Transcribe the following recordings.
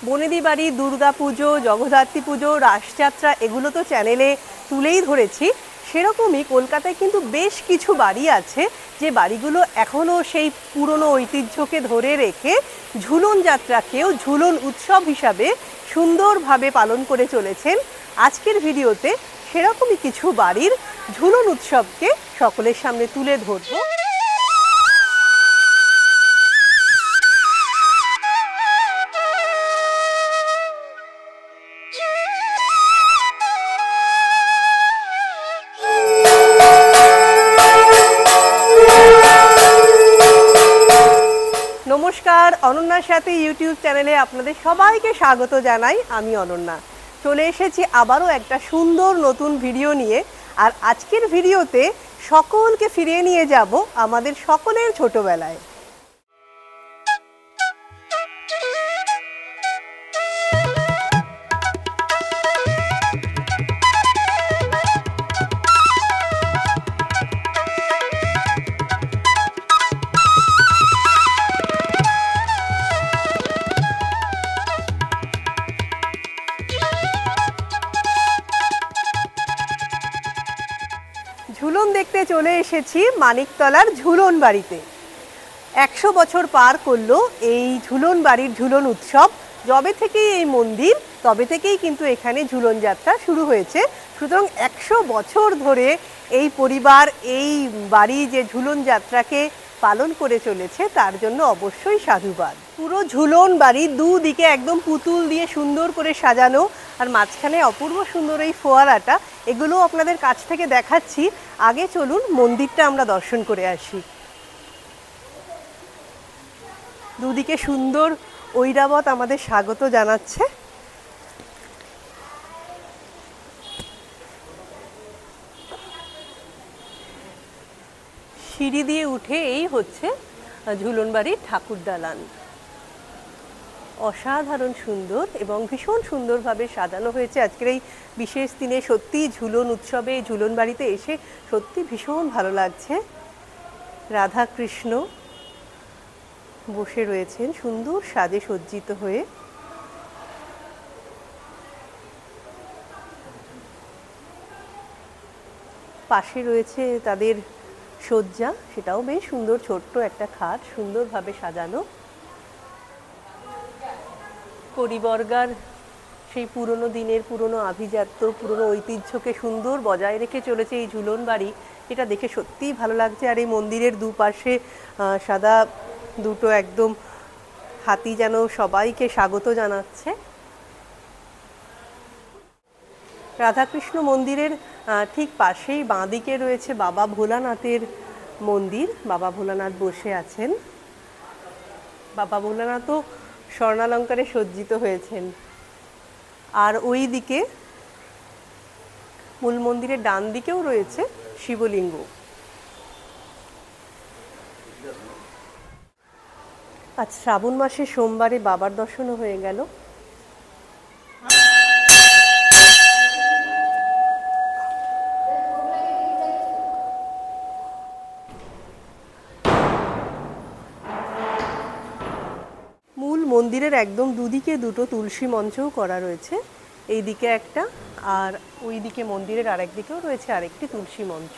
বনেদি বাড়ি, দুর্গা পুজো, জগদ্ধাত্রী পুজো, রাসযাত্রা এগুলো তো চ্যানেলে তুলেই ধরেছি। সেরকমই কলকাতায় কিন্তু বেশ কিছু বাড়ি আছে যে বাড়িগুলো এখনও সেই পুরনো ঐতিহ্যকে ধরে রেখে ঝুলন যাত্রাকেও ঝুলন উৎসব হিসাবে সুন্দরভাবে পালন করে চলেছেন। আজকের ভিডিওতে সেরকমই কিছু বাড়ির ঝুলন উৎসবকে সকলের সামনে তুলে ধরব। নমস্কার, অনন্যার সাথে ইউটিউব চ্যানেলে আপনাদের সবাইকে স্বাগত জানাই। আমি অনন্যা চলে এসেছি আবারও একটা সুন্দর নতুন ভিডিও নিয়ে। আর আজকের ভিডিওতে সকলকে ফিরিয়ে নিয়ে যাব আমাদের সকলের ছোটবেলায়। ঝুলন দেখতে চলে এসেছি মানিকতলার ঝুলন বাড়িতে। 100 বছর পার করলো এই ঝুলন বাড়ির ঝুলন উৎসব। যবে থেকেই এই মন্দির তবে থেকেই কিন্তু এখানে ঝুলন যাত্রা শুরু হয়েছে। সুতরাং 100 বছর ধরে এই পরিবার এই বাড়ি যে ঝুলন যাত্রাকে পালন করে চলেছে তার জন্য অবশ্যই সাধুবাদ। পুরো ঝুলন বাড়ি দুদিকে একদম পুতুল দিয়ে সুন্দর করে সাজানো, আর মাঝখানে অপূর্ব সুন্দর এই ফোয়ারাটা, এগুলো আপনাদের কাছ থেকে দেখাচ্ছি। আগে চলুন মন্দিরটা আমরা দর্শন করে আসি। দুদিকে সুন্দর ঐরাবত আমাদের স্বাগত জানাচ্ছে। সিঁড়ি দিয়ে উঠে এই হচ্ছে ঝুলন বাড়ির ঠাকুর দালান। অসাধারণ সুন্দর এবং ভীষণ সুন্দরভাবে সাজানো হয়েছে আজকের এই বিশেষ দিনে। সত্যি ঝুলন উৎসবে ঝুলন বাড়িতে এসে সত্যি ভীষণ ভালো লাগছে। রাধা কৃষ্ণ বসে রয়েছেন সুন্দর সাজে সজ্জিত হয়ে। পাশে রয়েছে তাদের শয্যা, সেটাও বেশ সুন্দর, ছোট্ট একটা খাট সুন্দরভাবে সাজানো। পরিবর্গার সেই পুরনো দিনের পুরনো আভিজাত্য, পুরনো ঐতিহ্যকে সুন্দর বজায় রেখে চলেছে এই ঝুলন বাড়ি। এটা দেখে সত্যিই ভালো লাগছে। আর এই মন্দিরের দুপাশে সাদা দুটো একদম হাতি যেন সবাইকে স্বাগত জানাচ্ছে। রাধাকৃষ্ণ মন্দিরের ঠিক পাশেই বাঁদিকে রয়েছে বাবা ভোলানাথের মন্দির। বাবা ভোলানাথ বসে আছেন। বাবা ভোলানাথও স্বর্ণালঙ্কারে সজ্জিত হয়েছেন। আর ওই দিকে মূল মন্দিরের ডান দিকেও রয়েছে শিবলিঙ্গ। আজ শ্রাবণ মাসের সোমবারে বাবার দর্শনও হয়ে গেল। মূল মন্দিরের একদম দুদিকে দুটো তুলসী মঞ্চও করা রয়েছে, এই দিকে একটা আর ওই দিকে মন্দিরের আরেক দিকেও রয়েছে আরেকটি তুলসী মঞ্চ।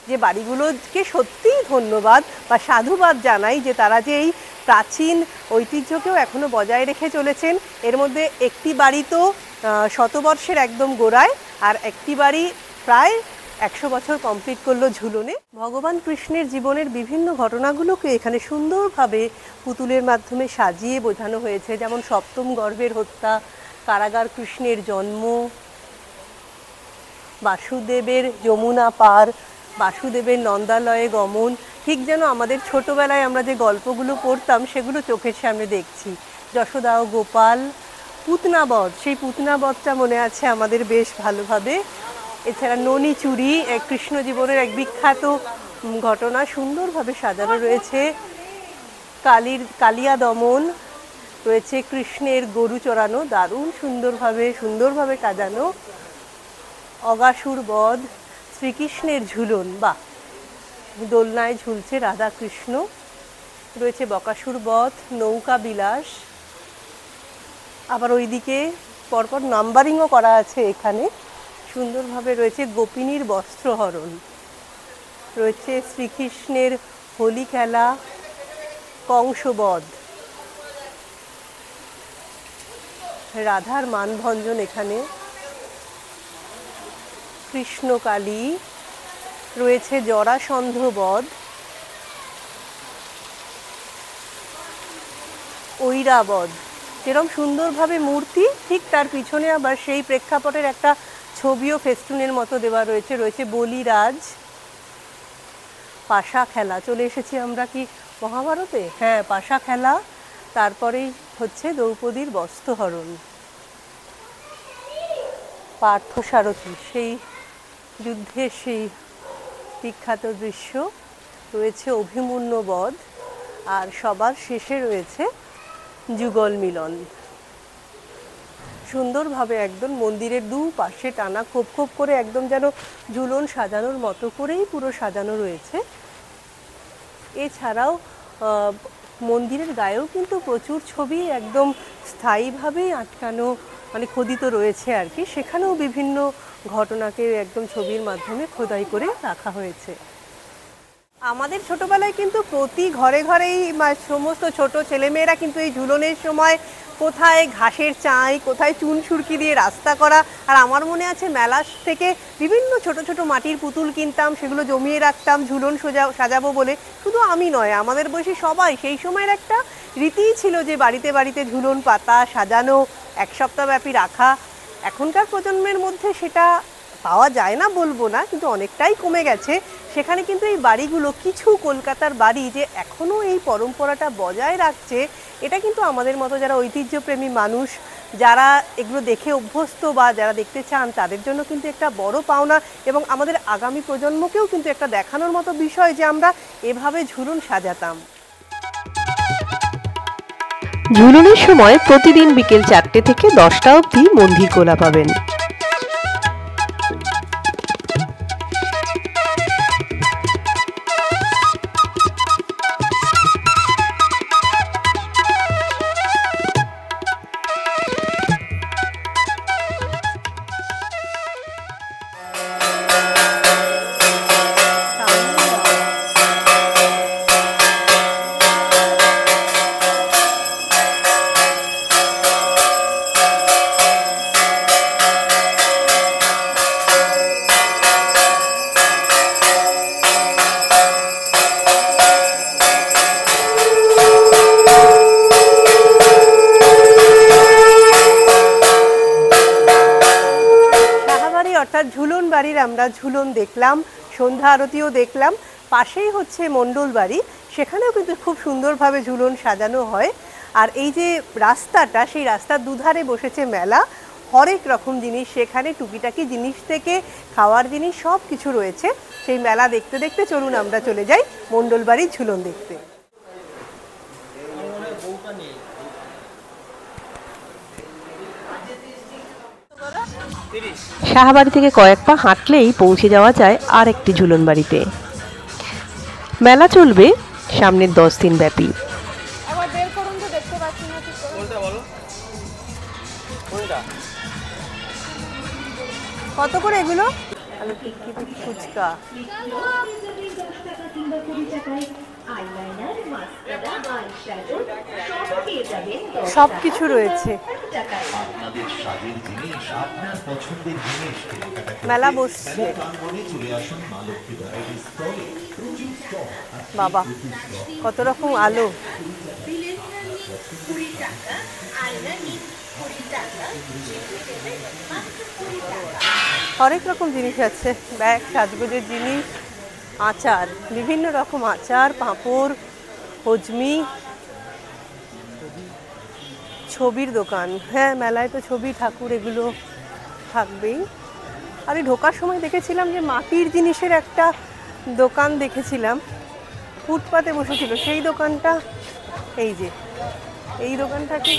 যে বাড়িগুলোকে সত্যিই ধন্যবাদ বা সাধুবাদ জানাই যে তারা যে এই প্রাচীন ঐতিহ্যকেও এখনো বজায় রেখে চলেছেন। এর মধ্যে একটি বাড়ি তো শতবর্ষের একদম গোড়ায়, আর একটি বাড়ি প্রায় 100 বছর কমপ্লিট করলো ঝুলনে। ভগবান কৃষ্ণের জীবনের বিভিন্ন ঘটনাগুলোকে এখানে সুন্দরভাবে পুতুলের মাধ্যমে সাজিয়ে বোঝানো হয়েছে। যেমন সপ্তম গর্ভের হত্যা, কারাগার কৃষ্ণের জন্ম, বাসুদেবের যমুনা পার, বাসুদেবের নন্দালয়ে গমন। ঠিক যেন আমাদের ছোটবেলায় আমরা যে গল্পগুলো পড়তাম সেগুলো চোখের সামনে দেখছি। যশোদা ও গোপাল, পুতনাবধ, সেই পুতনাবধটা মনে আছে আমাদের বেশ ভালোভাবে। এছাড়া ননী চুরি, কৃষ্ণ জীবনের এক বিখ্যাত ঘটনা সুন্দরভাবে সাজানো রয়েছে। কালিয়া দমন রয়েছে, কৃষ্ণের গরু চড়ানো দারুণ সুন্দরভাবে সাজানো। অগাসুর বধ, শ্রীকৃষ্ণের ঝুলন, বা দোলনায় ঝুলছে রাধা কৃষ্ণ। রয়েছে বকাসুর বধ, নৌকা বিলাস, আবার ওইদিকে পরপর নাম্বারিংও করা আছে। এখানে সুন্দরভাবে রয়েছে গোপিনীর বস্ত্রহরণ, রয়েছে শ্রীকৃষ্ণের হোলি খেলা, কংসবধ, রাধার মানভঞ্জন, এখানে কৃষ্ণকালী, রয়েছে জরাসন্ধ বধ, ঐরাবধ। যেরকম সুন্দরভাবে মূর্তি, ঠিক তার পিছনে আবার সেই প্রেক্ষাপটের একটা ছবিও ফেস্টুনের মতো দেওয়া রয়েছে। রয়েছে বলিরাজ, পাশা খেলা। চলে এসেছি আমরা কি মহাভারতে? হ্যাঁ, পাশা খেলা। তারপরেই হচ্ছে দ্রৌপদীর বস্ত্রহরণ, পার্থসারথী, সেই যুদ্ধের সেই বিখ্যাত দৃশ্য। রয়েছে অভিমন্যু বধ, আর সবার শেষে রয়েছে যুগল মিলন। সুন্দরভাবে একদম মন্দিরের দুপাশে টানা খোপ খোপ করে একদম যেন ঝুলন সাজানোর মতো করেই পুরো সাজানো রয়েছে। এছাড়াও মন্দিরের গায়েও কিন্তু প্রচুর ছবি একদম স্থায়ীভাবেই আটকানো, মানে খোদিত রয়েছে আর কি। সেখানেও বিভিন্ন ঘটনাকে একদম ছবির মাধ্যমে খোদাই করে রাখা হয়েছে। আমাদের ছোটবেলায় কিন্তু প্রতি ঘরে ঘরেই সমস্ত ছোট ছেলেমেয়েরা কিন্তু এই ঝুলনের সময় কোথায় ঘাসের চাই, কোথায় চুন সুরকি দিয়ে রাস্তা করা। আর আমার মনে আছে মেলা থেকে বিভিন্ন ছোট ছোট মাটির পুতুল কিনতাম, সেগুলো জমিয়ে রাখতাম ঝুলন সাজাবো বলে। শুধু আমি নয়, আমাদের বয়সী সবাই সেই সময়ের একটা রীতিই ছিল যে বাড়িতে বাড়িতে ঝুলন পাতা সাজানো, এক সপ্তাহব্যাপী রাখা। এখনকার প্রজন্মের মধ্যে সেটা পাওয়া যায় না বলবো না, কিন্তু অনেকটাই কমে গেছে। সেখানে কিন্তু এই বাড়িগুলো, কিছু কলকাতার বাড়ি যে এখনও এই পরম্পরাটা বজায় রাখছে, এটা কিন্তু আমাদের মতো যারা ঐতিহ্যপ্রেমী মানুষ, যারা এগুলো দেখে অভ্যস্ত বা যারা দেখতে চান, তাদের জন্য কিন্তু একটা বড় পাওনা। এবং আমাদের আগামী প্রজন্মকেও কিন্তু একটা দেখানোর মতো বিষয় যে আমরা এভাবে ঝুলন সাজাতাম। ঝুলনের সময় প্রতিদিন বিকেল 4টে থেকে 10টা অবধি মন্দির খোলা পাবেন। ঝুলন বাড়ির আমরা ঝুলন দেখলাম, সন্ধ্যা আরতিও দেখলাম। পাশেই হচ্ছে মণ্ডল বাড়ি, সেখানেও কিন্তু খুব সুন্দরভাবে ঝুলন সাজানো হয়। আর এই যে রাস্তাটা, সেই রাস্তার দুধারে বসেছে মেলা, হরেক রকম জিনিস সেখানে, টুকিটাকি জিনিস থেকে খাওয়ার জিনিস সব কিছু রয়েছে। সেই মেলা দেখতে দেখতে চলুন আমরা চলে যাই মণ্ডল বাড়ির ঝুলন দেখতে। শাহবাড়ি থেকে কয়েক পা হাঁটলেই পৌঁছে যাওয়া যায় আর একটি ঝুলন বাড়িতে। মেলা চলবে সামনের 10 দিন ব্যাপী। কত করে এগুলো? আলু টিক্কি, ফুচকা, সব কিছু রয়েছে। মেলা বসছে। বাবা, কত রকম আলো! হরেক রকম জিনিস আছে, ব্যাগ, সাজগোজের জিনিস, আচার, বিভিন্ন রকম আচার, পাঁপড়, হজমি, ছবির দোকান। হ্যাঁ, মেলায় তো ছবি, ঠাকুর এগুলো থাকবেই। আমি ঢোকার সময় দেখেছিলাম যে মাটির জিনিসের একটা দোকান দেখেছিলাম, ফুটপাতে বসেছিল। সেই দোকানটা, এই যে এই দোকানটাকে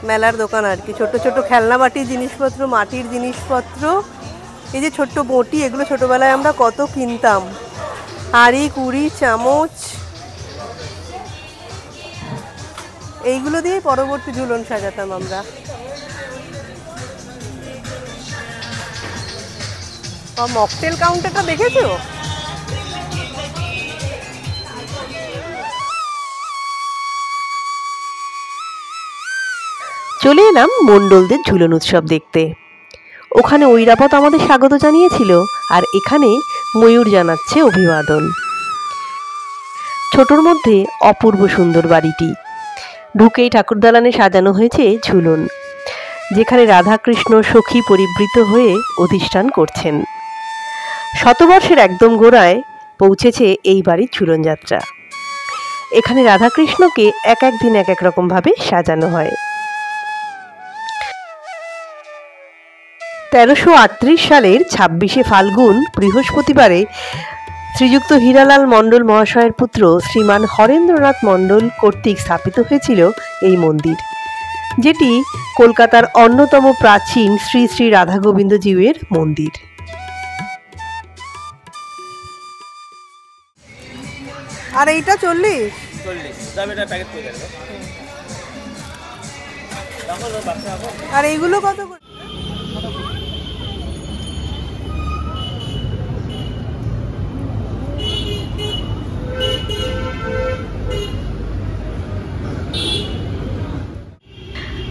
মেলার দোকান আর কি। ছোট ছোট খেলনা বাটির জিনিসপত্র, মাটির জিনিসপত্র, এই যে ছোট্ট বটি, এগুলো ছোটবেলায় আমরা কত কিনতাম। হাঁড়ি, কুড়ি, চামচ, এইগুলো দিয়ে পরবর্তী ঝুলন সাজাতাম আমরা। মকটেল কাউন্টারটা দেখেছো? চলে এলাম মণ্ডলদের ঝুলন উৎসব দেখতে। ওখানে ঐরাবত আমাদের স্বাগত জানিয়েছিল, আর এখানে ময়ূর জানাচ্ছে অভিবাদন। ছোটর মধ্যে অপূর্ব সুন্দর বাড়িটি। ঢুকেই ঠাকুর দালানে সাজানো হয়েছে ঝুলন, যেখানে রাধাকৃষ্ণ সখী পরিবৃত হয়ে অধিষ্ঠান করছেন। শতবর্ষের একদম গোড়ায় পৌঁছেছে এই বাড়ির ঝুলন যাত্রা। এখানে রাধাকৃষ্ণকে এক এক দিন এক এক রকম ভাবে সাজানো হয়। 1338 সালের 26শে ফাল্গুন বৃহস্পতিবারে শ্রীযুক্ত হীরালাল মণ্ডল মহাশয়ের পুত্র শ্রীমান হরেন্দ্রনাথ মণ্ডল কর্তৃক স্থাপিত হয়েছিল এই মন্দির, যেটি কলকাতার অন্যতম প্রাচীন শ্রী শ্রী রাধা গোবিন্দ জিউয়ের মন্দির। আর এইটা 40 আর এইগুলো কত করে?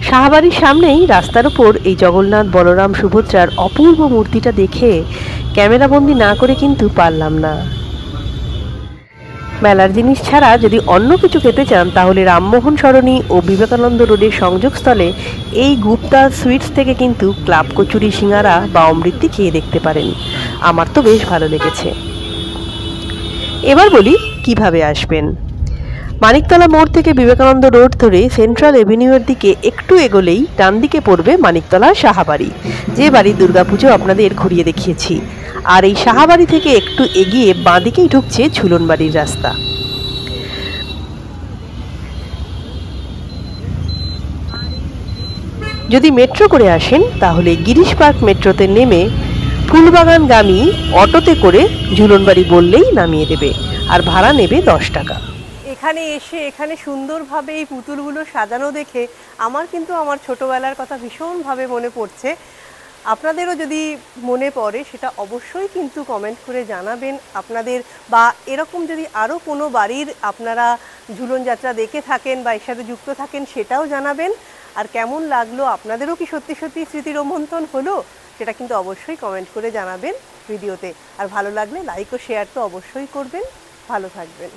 শাহবাড়ির সামনেই রাস্তার উপর এই জগন্নাথ বলরাম সুভদ্রার অপূর্ব মূর্তিটা দেখে ক্যামেরাবন্দি না করে কিন্তু পারলাম না। মেলার জিনিস ছাড়া যদি অন্য কিছু খেতে চান তাহলে রামমোহন সরণি ও বিবেকানন্দ রোডের সংযোগস্থলে এই গুপ্তা সুইটস থেকে কিন্তু ক্লাব কচুরি, সিঙ্গারা বা অমৃতি খেয়ে দেখতে পারেন। আমার তো বেশ ভালো লেগেছে। এবার বলি কিভাবে আসবেন। মানিকতলা মোড় থেকে বিবেকানন্দ রোড ধরে সেন্ট্রাল এভিনিউয়ের দিকে একটু এগোলেই ডান দিকে পড়বে মানিকতলা সাহাবাড়ি, যে বাড়ির দুর্গাপুজো আপনাদের ঘুরিয়ে দেখিয়েছি। আর এই সাহাবাড়ি থেকে একটু এগিয়ে বাঁদিকেই ঢুকছে ঝুলন বাড়ির রাস্তা। যদি মেট্রো করে আসেন তাহলে গিরিশ পার্ক মেট্রোতে নেমে ফুলবাগানগামী অটোতে করে ঝুলনবাড়ি বললেই নামিয়ে দেবে, আর ভাড়া নেবে 10 টাকা। এখানে এসে এখানে সুন্দরভাবে এই পুতুলগুলো সাজানো দেখে আমার কিন্তু আমার ছোটবেলার কথা ভীষণভাবে মনে পড়ছে। আপনাদেরও যদি মনে পড়ে সেটা অবশ্যই কিন্তু কমেন্ট করে জানাবেন আপনাদের, বা এরকম যদি আরও কোনো বাড়ির আপনারা ঝুলন যাত্রা দেখে থাকেন বা এর সাথে যুক্ত থাকেন সেটাও জানাবেন। আর কেমন লাগলো, আপনাদেরও কি সত্যি সত্যি স্মৃতি রোমন্থন হলো, সেটা কিন্তু অবশ্যই কমেন্ট করে জানাবেন ভিডিওতে। আর ভালো লাগলে লাইক ও শেয়ার তো অবশ্যই করবেন। ভালো থাকবেন।